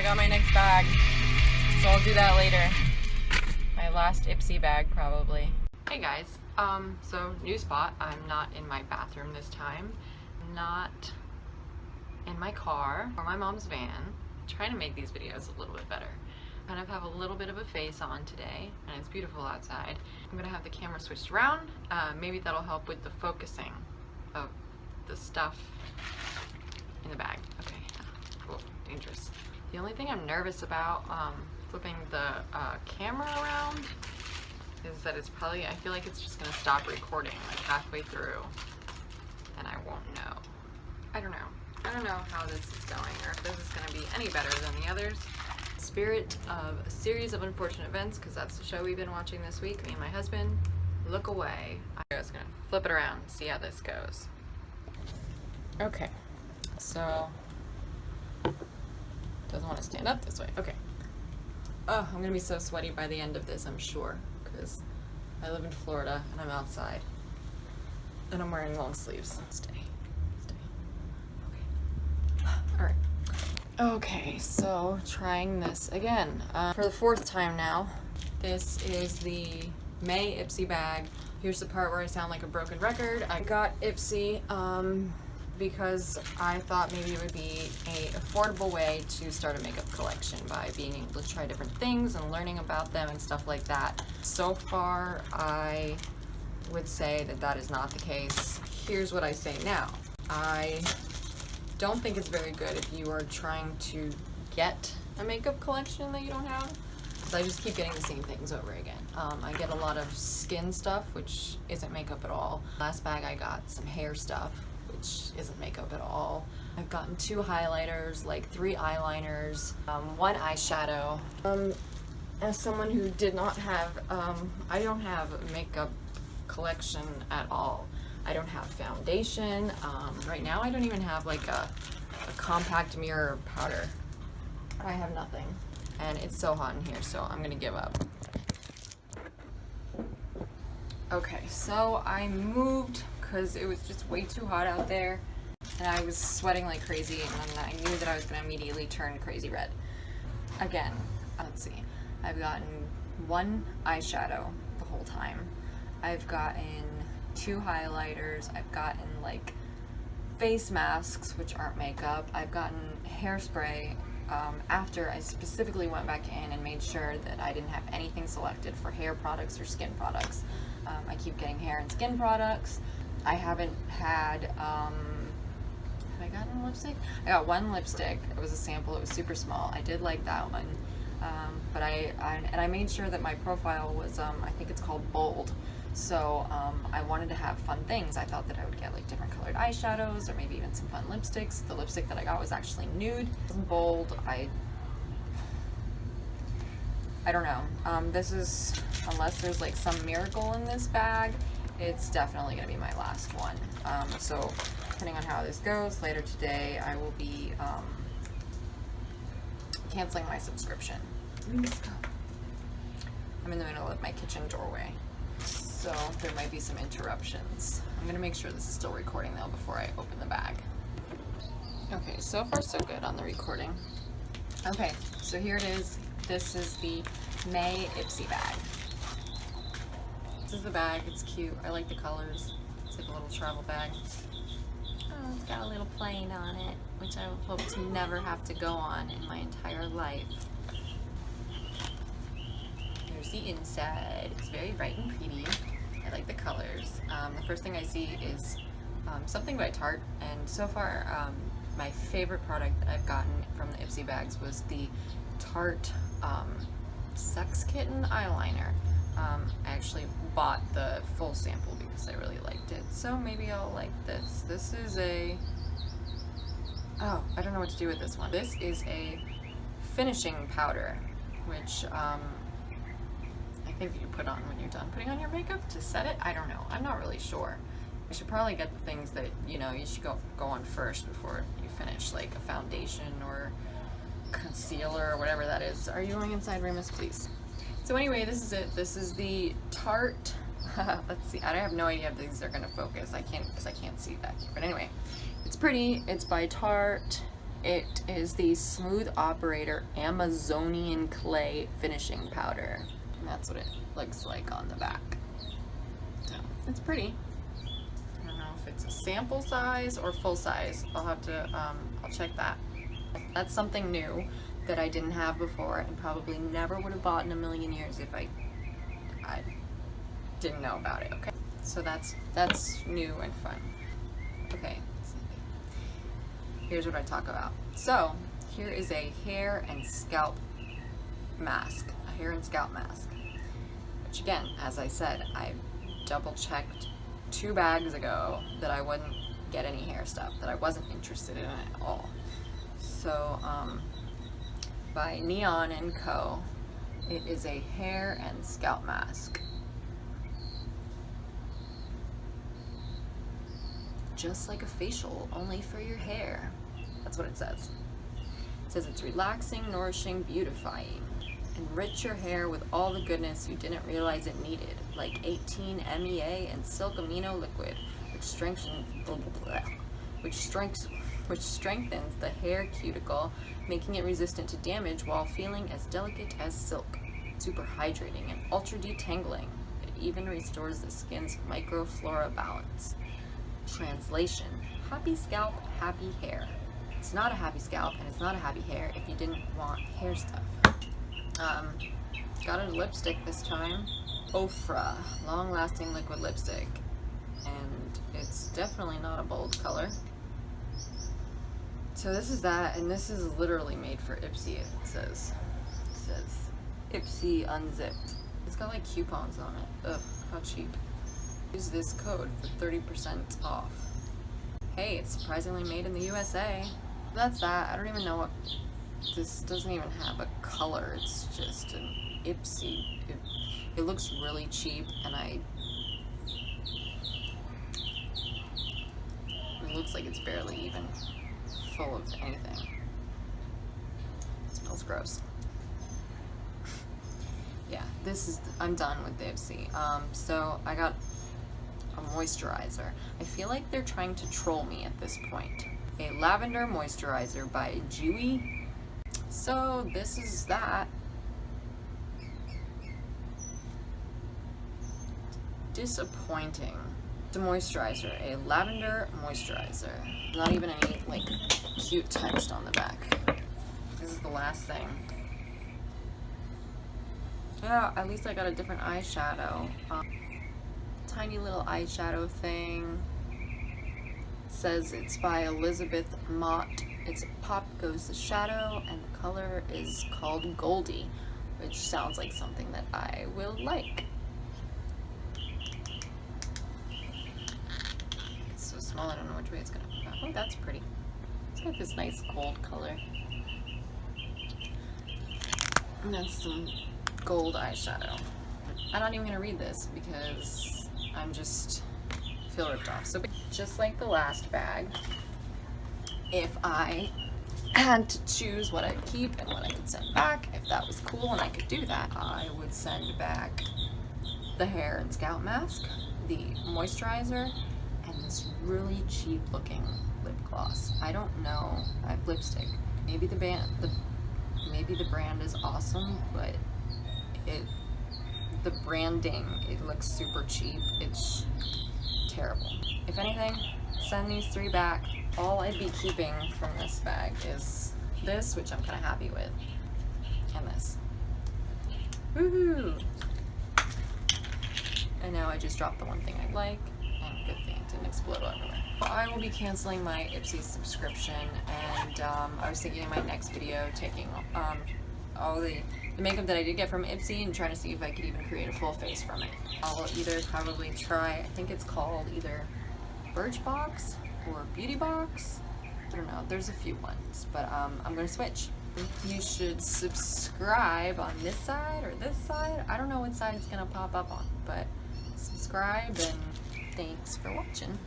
I got my next bag, so I'll do that later. My last Ipsy bag, probably. Hey guys, so new spot. I'm not in my bathroom this time. Not in my car or my mom's van. I'm trying to make these videos a little bit better. I kind of have a little bit of a face on today, and it's beautiful outside. I'm gonna have the camera switched around. Maybe that'll help with the focusing of the stuff in the bag. Okay, cool, dangerous. The only thing I'm nervous about flipping the camera around is that it's probably, I feel like it's just gonna stop recording like halfway through and I won't know. I don't know how this is going or if this is gonna be any better than the others. Spirit of a series of unfortunate events, because that's the show we've been watching this week, me and my husband. Look away. I was gonna flip it around and see how this goes. Okay, so doesn't want to stand up this way. Okay. Oh, I'm gonna be so sweaty by the end of this, I'm sure, because I live in Florida and I'm outside and I'm wearing long sleeves. Stay. Okay. All right. Okay, so trying this again for the fourth time now. This is the May Ipsy bag. Here's the part where I sound like a broken record. I got Ipsy because I thought maybe it would be an affordable way to start a makeup collection by being able to try different things and learning about them and stuff like that. So far, I would say that that is not the case. Here's what I say now. I don't think it's very good if you are trying to get a makeup collection that you don't have. So I just keep getting the same things over again. I get a lot of skin stuff, which isn't makeup at all. Last bag I got some hair stuff, which isn't makeup at all. I've gotten 2 highlighters, like 3 eyeliners, 1 eyeshadow. As someone who did not have, I don't have a makeup collection at all. I don't have foundation. Right now I don't even have like a compact mirror powder. I have nothing. And it's so hot in here, so I'm gonna give up. Okay, so I moved because it was just way too hot out there and I was sweating like crazy, and I knew that I was gonna immediately turn crazy red. Again, let's see. I've gotten 1 eyeshadow the whole time. I've gotten 2 highlighters. I've gotten like face masks, which aren't makeup. I've gotten hairspray after I specifically went back in and made sure that I didn't have anything selected for hair products or skin products. I keep getting hair and skin products. I haven't had, have I gotten a lipstick? I got 1 lipstick. It was a sample. It was super small. I did like that one. But I made sure that my profile was, I think it's called bold. So I wanted to have fun things. I thought that I would get like different colored eyeshadows or maybe even some fun lipsticks. The lipstick that I got was actually nude. It wasn't bold. I don't know. This is, unless there's like some miracle in this bag, it's definitely gonna be my last one. So depending on how this goes, later today I will be canceling my subscription. I'm in the middle of my kitchen doorway, so there might be some interruptions. I'm gonna make sure this is still recording though before I open the bag. Okay, so far so good on the recording. Okay, so here it is. This is the May Ipsy bag. This is the bag. It's cute. I like the colors. It's like a little travel bag. Oh, it's got a little plane on it, which I hope to never have to go on in my entire life. Here's the inside. It's very bright and pretty. I like the colors. The first thing I see is something by Tarte, and so far my favorite product that I've gotten from the Ipsy bags was the Tarte Sex Kitten eyeliner. I actually bought the full sample because I really liked it, so maybe I'll like this. This is a, oh, I don't know what to do with this one. This is a finishing powder, which I think you put on when you're done putting on your makeup to set it. I don't know. I'm not really sure. You should probably get the things that, you know, you should go on first before you finish, like a foundation or concealer or whatever that is. Are you going inside, Remus, please? So anyway, this is it. This is the Tarte. Let's see. I have no idea if these are gonna focus. I can't, because I can't see that. But anyway, it's pretty. It's by Tarte. It is the Smooth Operator Amazonian Clay Finishing Powder. And that's what it looks like on the back. So, it's pretty. I don't know if it's a sample size or full size. I'll have to, I'll check that. That's something new that I didn't have before and probably never would have bought in a million years if I didn't know about it, okay? So that's new and fun. Okay, here's what I talk about. So, here is a hair and scalp mask. A hair and scalp mask. Which again, as I said, I double checked 2 bags ago that I wouldn't get any hair stuff, that I wasn't interested in at all. So, by Neon & Co. It is a hair and scalp mask. Just like a facial, only for your hair. That's what it says. It says it's relaxing, nourishing, beautifying. Enrich your hair with all the goodness you didn't realize it needed, like 18 MEA and silk amino liquid, which strengthens the hair cuticle, making it resistant to damage while feeling as delicate as silk. Super hydrating and ultra detangling. It even restores the skin's microflora balance. Translation: happy scalp, happy hair. It's not a happy scalp and it's not a happy hair if you didn't want hair stuff. Got a lipstick this time. Ofra, long-lasting liquid lipstick. And it's definitely not a bold color. So this is that, and this is literally made for Ipsy, it says. It says Ipsy Unzipped. It's got like coupons on it. Ugh, how cheap. Use this code for 30% off. Hey, it's surprisingly made in the USA. That's that. I don't even know what... This doesn't even have a color. It's just an Ipsy. It looks really cheap, and it looks like it's barely even full of anything. It smells gross. Yeah, I'm done with the Ipsy. So I got a moisturizer. I feel like they're trying to troll me at this point. A lavender moisturizer by Dewy. So this is that. Disappointing. The moisturizer, a lavender moisturizer. Not even any like cute text on the back. This is the last thing. Yeah, at least I got a different eyeshadow. Tiny little eyeshadow thing. Says it's by Elizabeth Mott. It's Pop Goes the Shadow, and the color is called Goldie, which sounds like something that I will like. It's so small, I don't know which way it's gonna pop out. Oh, that's pretty. It's got this nice gold color. And that's some gold eyeshadow. I'm not even gonna read this because I'm just feel ripped off. So just like the last bag, if I had to choose what I'd keep and what I could send back, if that was cool and I could do that, I would send back the hair and scalp mask, the moisturizer, and this really cheap looking lip gloss. I don't know. I have lipstick. Maybe the brand is awesome, but the branding, it looks super cheap. It's terrible. If anything, send these 3 back. All I'd be keeping from this bag is this, which I'm kind of happy with, and this. Woohoo! And now I just dropped the one thing I like, and good thing it didn't explode everywhere. I will be canceling my Ipsy subscription, and I was thinking in my next video taking all the makeup that I did get from Ipsy and trying to see if I could even create a full face from it. I'll either probably try, I think it's called either Birchbox or Beauty Box. I don't know, there's a few ones, but I'm gonna switch. You should subscribe on this side or this side. I don't know what side it's gonna pop up on, but subscribe, and thanks for watching.